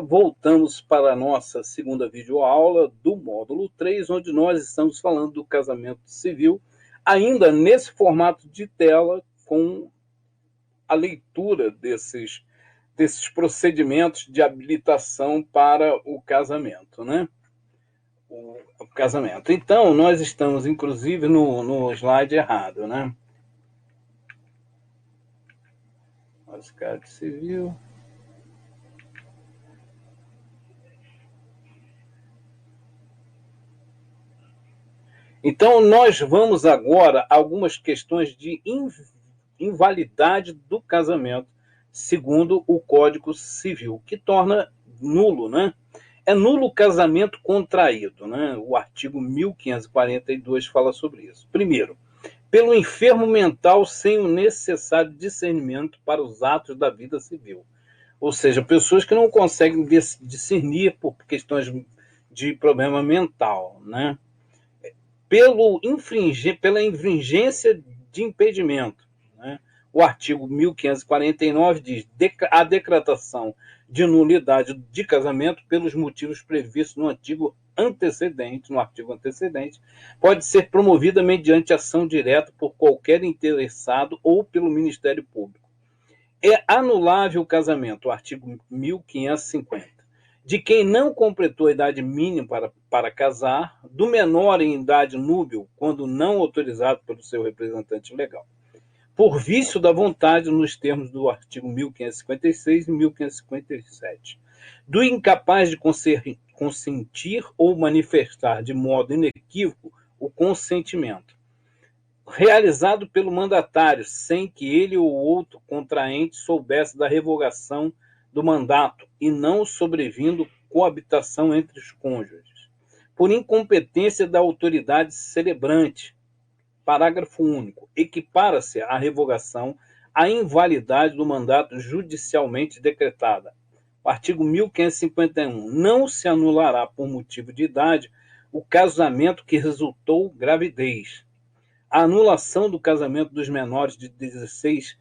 voltamos para a nossa segunda videoaula do módulo 3, onde nós estamos falando do casamento civil, ainda nesse formato de tela, com a leitura desses procedimentos de habilitação para o casamento, né? O casamento. Então, nós estamos, inclusive, no slide errado, né? Casamento civil. Então, nós vamos agora a algumas questões de invalidade do casamento, segundo o Código Civil, que torna nulo, né? É nulo o casamento contraído, né? O artigo 1542 fala sobre isso. Primeiro, pelo enfermo mental sem o necessário discernimento para os atos da vida civil. Ou seja, pessoas que não conseguem discernir por questões de problema mental, né? Pela infringência de impedimento, né? O artigo 1549 diz: a decretação de nulidade de casamento pelos motivos previstos no artigo antecedente, pode ser promovida mediante ação direta por qualquer interessado ou pelo Ministério Público. É anulável o casamento, o artigo 1550. De quem não completou a idade mínima para casar, do menor em idade núbil, quando não autorizado pelo seu representante legal, por vício da vontade, nos termos do artigo 1556 e 1557, do incapaz de consentir ou manifestar de modo inequívoco o consentimento, realizado pelo mandatário, sem que ele ou outro contraente soubesse da revogação do mandato e não sobrevindo coabitação entre os cônjuges, por incompetência da autoridade celebrante. Parágrafo único. Equipara-se a revogação à invalidade do mandato judicialmente decretada. O artigo 1551. Não se anulará por motivo de idade o casamento que resultou gravidez. A anulação do casamento dos menores de 16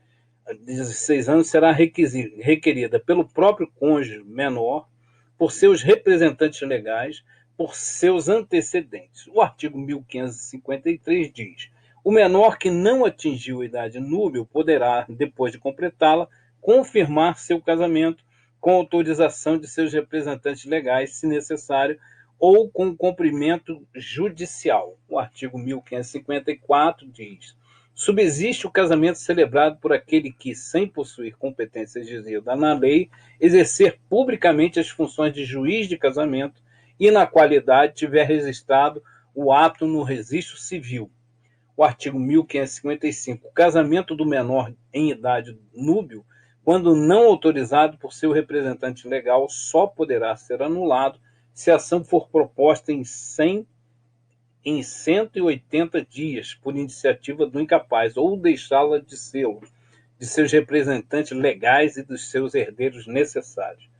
anos será requerida pelo próprio cônjuge menor, por seus representantes legais, por seus antecedentes. O artigo 1553 diz: o menor que não atingiu a idade núbil poderá, depois de completá-la, confirmar seu casamento com autorização de seus representantes legais, se necessário, ou com cumprimento judicial. O artigo 1554 diz: subsiste o casamento celebrado por aquele que, sem possuir competência exigida na lei, exercer publicamente as funções de juiz de casamento e, na qualidade, tiver registrado o ato no registro civil. O artigo 1555. O casamento do menor em idade núbil, quando não autorizado por seu representante legal, só poderá ser anulado se a ação for proposta em 180 dias, por iniciativa do incapaz, ou deixá-la de seus representantes legais e dos seus herdeiros necessários.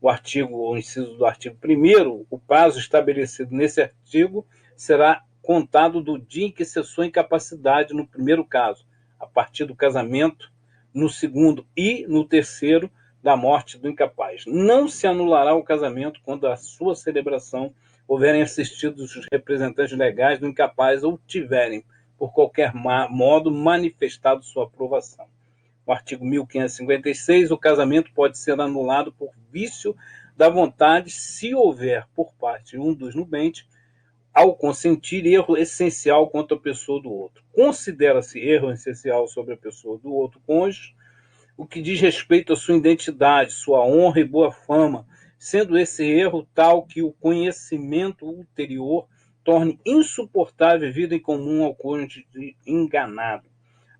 O inciso do artigo 1º, o prazo estabelecido nesse artigo será contado do dia em que cessou a incapacidade no primeiro caso, a partir do casamento, no segundo e no terceiro, da morte do incapaz. Não se anulará o casamento quando a sua celebração houverem assistido os representantes legais do incapaz ou tiverem, por qualquer modo, manifestado sua aprovação. O artigo 1556, o casamento pode ser anulado por vício da vontade se houver, por parte de um dos nubentes, ao consentir, erro essencial contra a pessoa do outro. Considera-se erro essencial sobre a pessoa do outro cônjuge o que diz respeito à sua identidade, sua honra e boa fama, sendo esse erro tal que o conhecimento ulterior torne insuportável a vida em comum ao cônjuge enganado.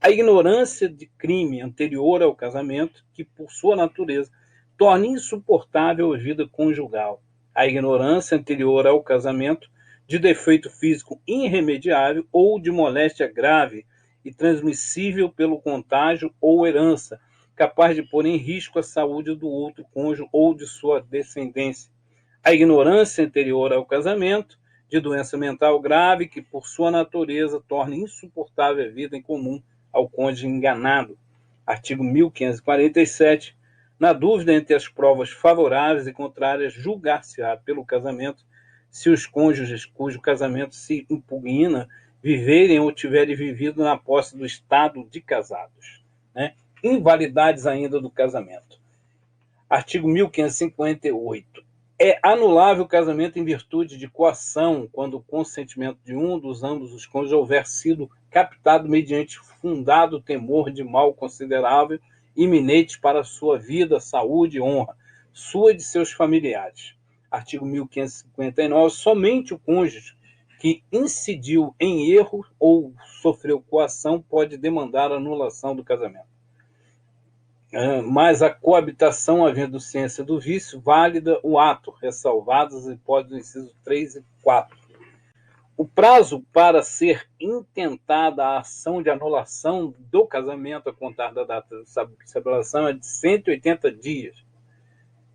A ignorância de crime anterior ao casamento, que por sua natureza torna insuportável a vida conjugal. A ignorância anterior ao casamento de defeito físico irremediável ou de moléstia grave e transmissível pelo contágio ou herança, capaz de pôr em risco a saúde do outro cônjuge ou de sua descendência. A ignorância anterior ao casamento, de doença mental grave, que por sua natureza torna insuportável a vida em comum ao cônjuge enganado. Artigo 1547. Na dúvida entre as provas favoráveis e contrárias, julgar-se-á pelo casamento se os cônjuges cujo casamento se impugna viverem ou tiverem vivido na posse do estado de casados. Né? Invalidades ainda do casamento. Artigo 1558. É anulável o casamento em virtude de coação, quando o consentimento de um dos ambos os cônjuges houver sido captado mediante fundado temor de mal considerável, iminente para sua vida, saúde e honra, sua e de seus familiares. Artigo 1559. Somente o cônjuge que incidiu em erro ou sofreu coação pode demandar a anulação do casamento. Mas a coabitação, havendo ciência do vício, válida o ato, ressalvadas as hipóteses do inciso 3 e 4. O prazo para ser intentada a ação de anulação do casamento a contar da data de celebração é de 180 dias,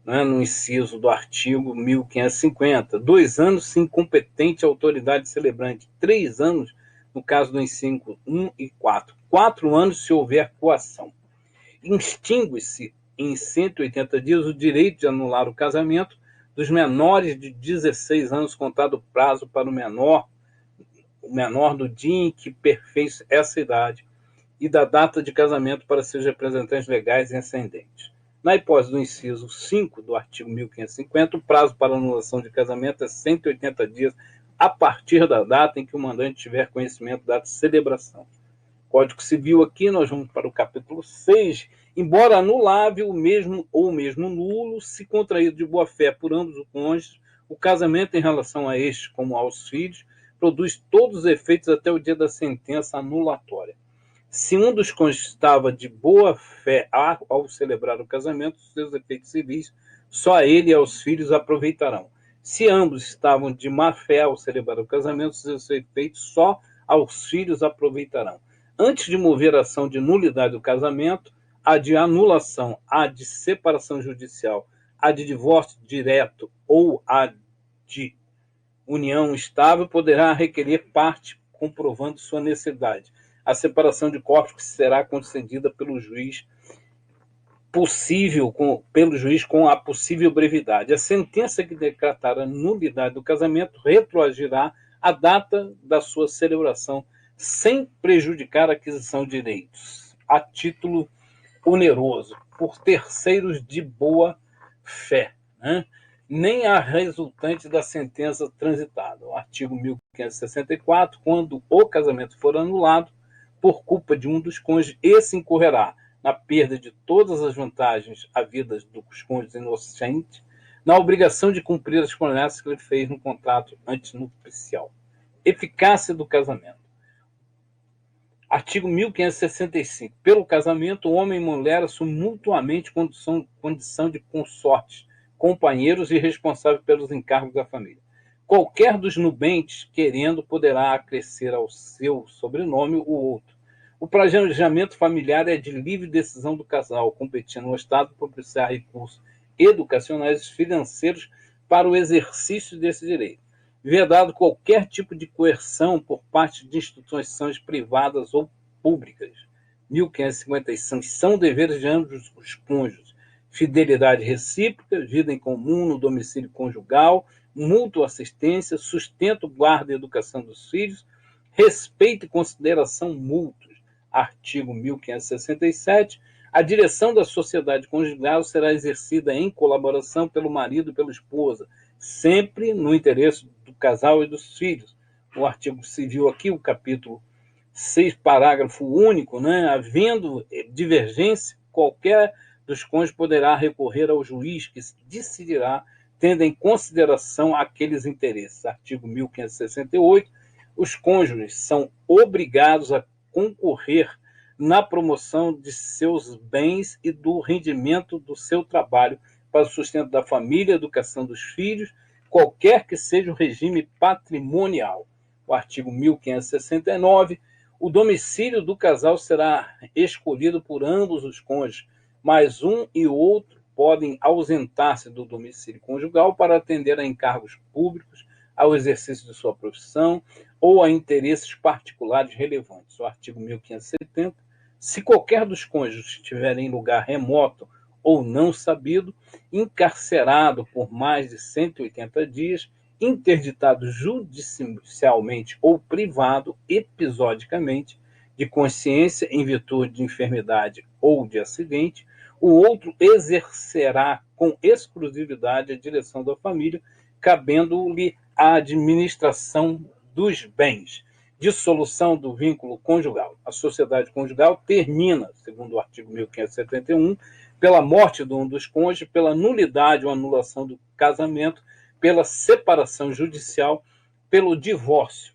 né, no inciso do artigo 1550. 2 anos se incompetente autoridade celebrante. 3 anos, no caso do inciso 1 e 4. 4 anos se houver coação. Extingue-se em 180 dias o direito de anular o casamento dos menores de 16 anos, contado o prazo para o menor do dia em que perfez essa idade e da data de casamento para seus representantes legais e ascendentes. Na hipótese do inciso 5 do artigo 1550, o prazo para anulação de casamento é 180 dias a partir da data em que o mandante tiver conhecimento da celebração. Código Civil aqui, nós vamos para o capítulo 6. Embora anulável ou mesmo nulo, se contraído de boa-fé por ambos os cônjuges, o casamento em relação a estes como aos filhos produz todos os efeitos até o dia da sentença anulatória. Se um dos cônjuges estava de boa-fé ao celebrar o casamento, seus efeitos civis só a ele e aos filhos aproveitarão. Se ambos estavam de má-fé ao celebrar o casamento, seus efeitos só aos filhos aproveitarão. Antes de mover a ação de nulidade do casamento, a de anulação, a de separação judicial, a de divórcio direto ou a de união estável, poderá requerer parte comprovando sua necessidade. A separação de corpos que será concedida pelo juiz com a possível brevidade. A sentença que decretar a nulidade do casamento retroagirá a data da sua celebração, sem prejudicar a aquisição de direitos, a título oneroso, por terceiros de boa fé, né? Nem a resultante da sentença transitada. O artigo 1564, quando o casamento for anulado por culpa de um dos cônjuges, esse incorrerá na perda de todas as vantagens havidas dos cônjuges inocentes, na obrigação de cumprir as promessas que ele fez no contrato antinupcial. Eficácia do casamento. Artigo 1565. Pelo casamento, homem e mulher assumem mutuamente condição de consortes, companheiros e responsáveis pelos encargos da família. Qualquer dos nubentes, querendo, poderá acrescer ao seu sobrenome o outro. O planejamento familiar é de livre decisão do casal, competindo ao Estado propiciar recursos educacionais e financeiros para o exercício desse direito. Vedado qualquer tipo de coerção por parte de instituições privadas ou públicas. 1555. São deveres de ambos os cônjuges: fidelidade recíproca, vida em comum no domicílio conjugal, mútua assistência, sustento, guarda e educação dos filhos, respeito e consideração mútuos. Artigo 1567. A direção da sociedade conjugal será exercida em colaboração pelo marido e pela esposa, sempre no interesse do casal e dos filhos. O artigo civil aqui, o capítulo 6, parágrafo único, né? Havendo divergência, qualquer dos cônjuges poderá recorrer ao juiz que decidirá, tendo em consideração aqueles interesses. Artigo 1568. Os cônjuges são obrigados a concorrer na promoção de seus bens e do rendimento do seu trabalho para o sustento da família, educação dos filhos, qualquer que seja o regime patrimonial. O artigo 1569, o domicílio do casal será escolhido por ambos os cônjuges, mas um e outro podem ausentar-se do domicílio conjugal para atender a encargos públicos, ao exercício de sua profissão ou a interesses particulares relevantes. O artigo 1570, se qualquer dos cônjuges estiver em lugar remoto ou não sabido, encarcerado por mais de 180 dias, interditado judicialmente ou privado episodicamente de consciência em virtude de enfermidade ou de acidente, o outro exercerá com exclusividade a direção da família, cabendo-lhe a administração dos bens. Dissolução do vínculo conjugal. A sociedade conjugal termina, segundo o artigo 1571, pela morte de um dos cônjuges, pela nulidade ou anulação do casamento, pela separação judicial, pelo divórcio.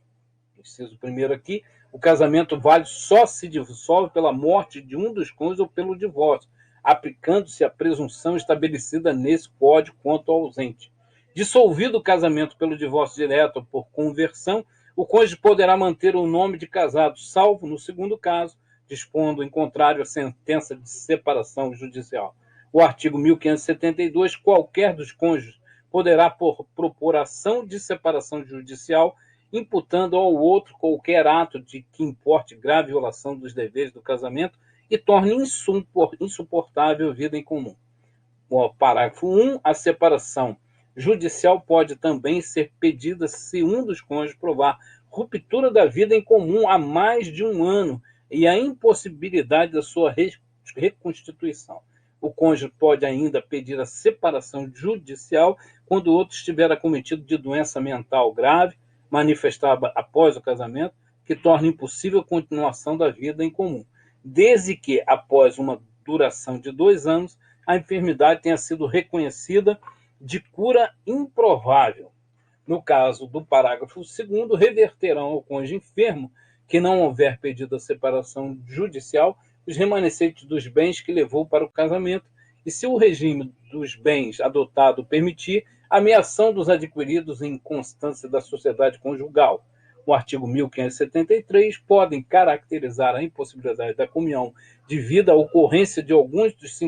Inciso primeiro aqui, o casamento válido só se dissolve pela morte de um dos cônjuges ou pelo divórcio, aplicando-se a presunção estabelecida nesse Código quanto ao ausente. Dissolvido o casamento pelo divórcio direto ou por conversão, o cônjuge poderá manter o nome de casado, salvo no segundo caso, dispondo em contrário a sentença de separação judicial. O artigo 1572, qualquer dos cônjuges poderá propor ação de separação judicial, imputando ao outro qualquer ato de que importe grave violação dos deveres do casamento e torne insuportável a vida em comum. O parágrafo 1, a separação judicial pode também ser pedida se um dos cônjuges provar ruptura da vida em comum há mais de um ano e a impossibilidade da sua reconstituição. O cônjuge pode ainda pedir a separação judicial quando o outro estiver acometido de doença mental grave, manifestada após o casamento, que torne impossível a continuação da vida em comum, desde que, após uma duração de 2 anos, a enfermidade tenha sido reconhecida de cura improvável. No caso do parágrafo 2º, reverterão ao cônjuge enfermo, que não houver pedido a separação judicial, os remanescentes dos bens que levou para o casamento, e se o regime dos bens adotado permitir, a ameação dos adquiridos em constância da sociedade conjugal. O artigo 1573 podem caracterizar a impossibilidade da comunhão de vida a ocorrência de alguns dos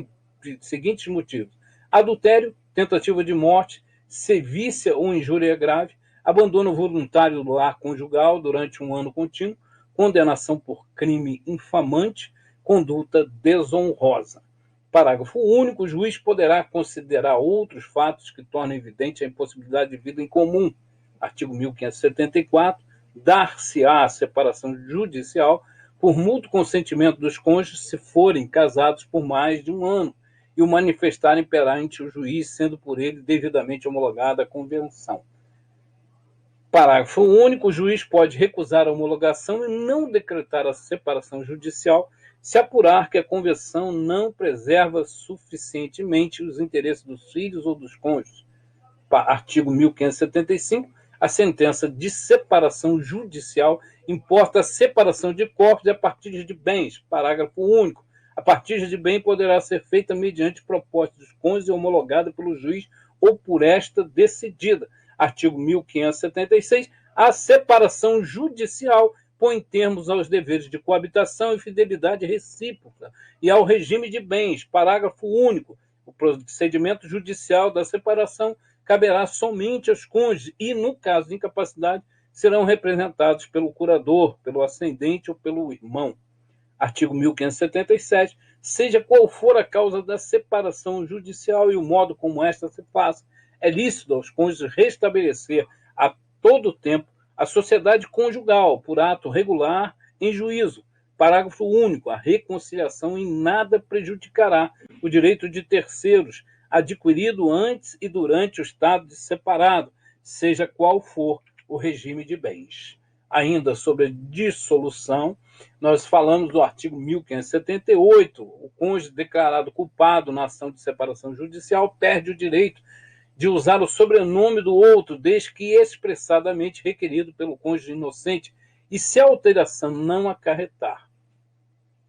seguintes motivos: adultério, tentativa de morte, sevícia ou injúria grave, abandono voluntário do lar conjugal durante um ano contínuo, condenação por crime infamante, conduta desonrosa. Parágrafo único. O juiz poderá considerar outros fatos que tornem evidente a impossibilidade de vida em comum. Artigo 1574. Dar-se-á a separação judicial por mútuo consentimento dos cônjuges se forem casados por mais de um ano e o manifestarem perante o juiz, sendo por ele devidamente homologada a convenção. Parágrafo único. O juiz pode recusar a homologação e não decretar a separação judicial se apurar que a convenção não preserva suficientemente os interesses dos filhos ou dos cônjuges. Artigo 1575. A sentença de separação judicial importa a separação de corpos e a partilha de bens. Parágrafo único. A partilha de bem poderá ser feita mediante proposta dos cônjuges homologada pelo juiz ou por esta decidida. Artigo 1576. A separação judicial põe termos aos deveres de coabitação e fidelidade recíproca e ao regime de bens. Parágrafo único. O procedimento judicial da separação caberá somente aos cônjuges e, no caso de incapacidade, serão representados pelo curador, pelo ascendente ou pelo irmão. Artigo 1577. Seja qual for a causa da separação judicial e o modo como esta se faça, é lícito aos cônjuges restabelecer a todo tempo a sociedade conjugal por ato regular em juízo. Parágrafo único. A reconciliação em nada prejudicará o direito de terceiros adquirido antes e durante o estado de separado, seja qual for o regime de bens. Ainda sobre a dissolução, nós falamos do artigo 1578. O cônjuge declarado culpado na ação de separação judicial perde o direito de usar o sobrenome do outro, desde que expressadamente requerido pelo cônjuge inocente, e se a alteração não acarretar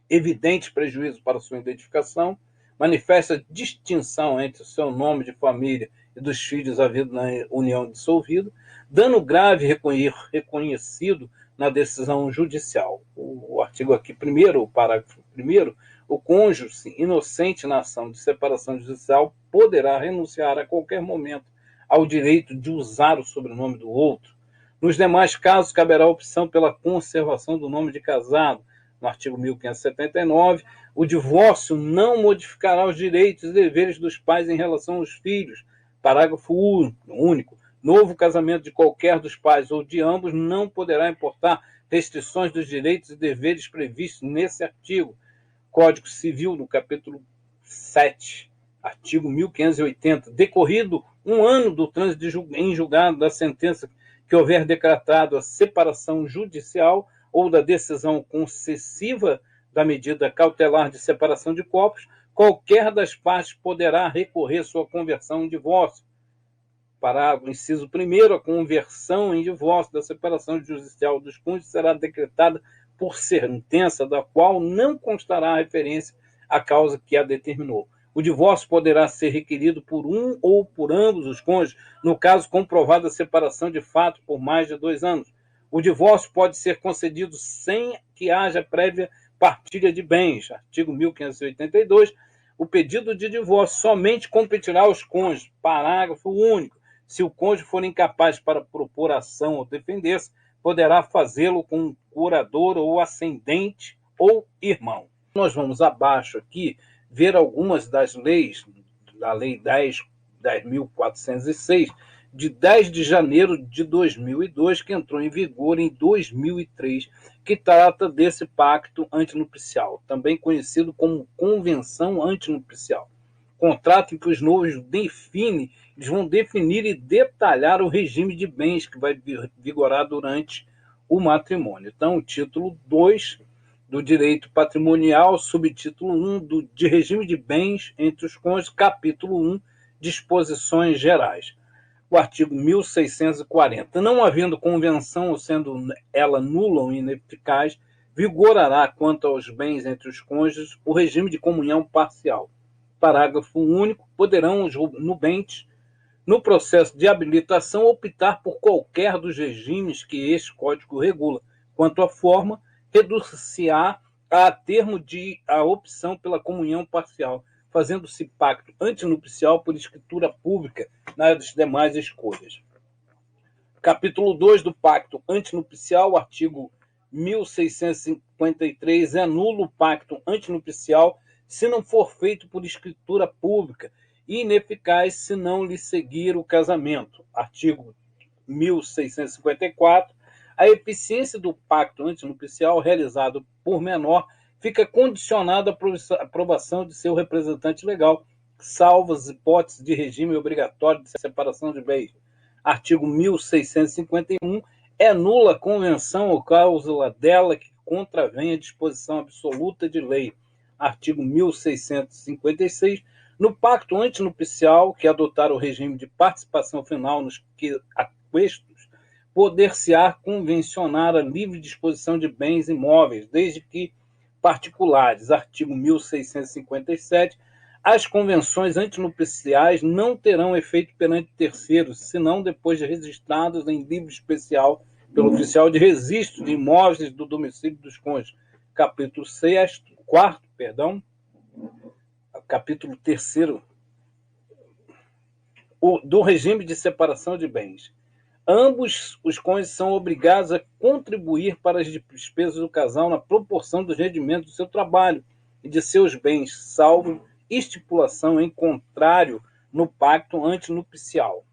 evidente prejuízo para sua identificação, manifesta distinção entre o seu nome de família e dos filhos havido na união dissolvida, dano grave reconhecido na decisão judicial. O artigo aqui primeiro, o parágrafo primeiro, o cônjuge inocente na ação de separação judicial poderá renunciar a qualquer momento ao direito de usar o sobrenome do outro. Nos demais casos, caberá a opção pela conservação do nome de casado, no artigo 1579, o divórcio não modificará os direitos e deveres dos pais em relação aos filhos. Parágrafo único. Novo casamento de qualquer dos pais ou de ambos não poderá importar restrições dos direitos e deveres previstos nesse artigo. Código Civil, no capítulo 7, artigo 1580. Decorrido um ano do trânsito em julgado da sentença que houver decretado a separação judicial ou da decisão concessiva da medida cautelar de separação de corpos, qualquer das partes poderá recorrer sua conversão em divórcio. Parágrafo, inciso 1º, a conversão em divórcio da separação judicial dos cônjuges será decretada por sentença da qual não constará referência à causa que a determinou. O divórcio poderá ser requerido por um ou por ambos os cônjuges, no caso comprovada a separação de fato por mais de 2 anos. O divórcio pode ser concedido sem que haja prévia partilha de bens. Artigo 1582. O pedido de divórcio somente competirá aos cônjuges. Parágrafo único. Se o cônjuge for incapaz para propor ação ou defender-se, poderá fazê-lo com um curador ou ascendente ou irmão. Nós vamos abaixo aqui ver algumas das leis, da Lei 10.406, de 10 de janeiro de 2002, que entrou em vigor em 2003, que trata desse pacto antinupcial, também conhecido como Convenção Antinupcial. Contrato em que os noivos eles vão definir e detalhar o regime de bens que vai vigorar durante o matrimônio. Então, o título 2 do direito patrimonial, subtítulo 1 de regime de bens entre os cônjuges, capítulo 1, disposições gerais. O artigo 1640. Não havendo convenção ou sendo ela nula ou ineficaz, vigorará quanto aos bens entre os cônjuges o regime de comunhão parcial. Parágrafo único. Poderão os nubentes, no processo de habilitação, optar por qualquer dos regimes que este Código regula. Quanto à forma, reduzir-se-á a termo de a opção pela comunhão parcial, fazendo-se pacto antinupcial por escritura pública nas demais escolhas. Capítulo 2 do Pacto Antinupcial, artigo 1653, é nulo o pacto antinupcial se não for feito por escritura pública e ineficaz se não lhe seguir o casamento. Artigo 1654. A eficiência do pacto antinupcial realizado por menor fica condicionada à aprovação de seu representante legal, salvo as hipóteses de regime obrigatório de separação de bens. Artigo 1651. É nula a convenção ou cláusula dela que contravém a disposição absoluta de lei. Artigo 1656. No pacto antinupcial, que adotar o regime de participação final nos que aquestos, poder-se-á convencionar a livre disposição de bens imóveis, desde que particulares. Artigo 1657. As convenções antinupciais não terão efeito perante terceiros, senão depois de registrados em livro especial pelo oficial de registro de imóveis do domicílio dos cônjuges. Capítulo 4, capítulo 3º, do regime de separação de bens. Ambos os cônjuges são obrigados a contribuir para as despesas do casal na proporção dos rendimentos do seu trabalho e de seus bens, salvo estipulação em contrário no pacto antinupcial.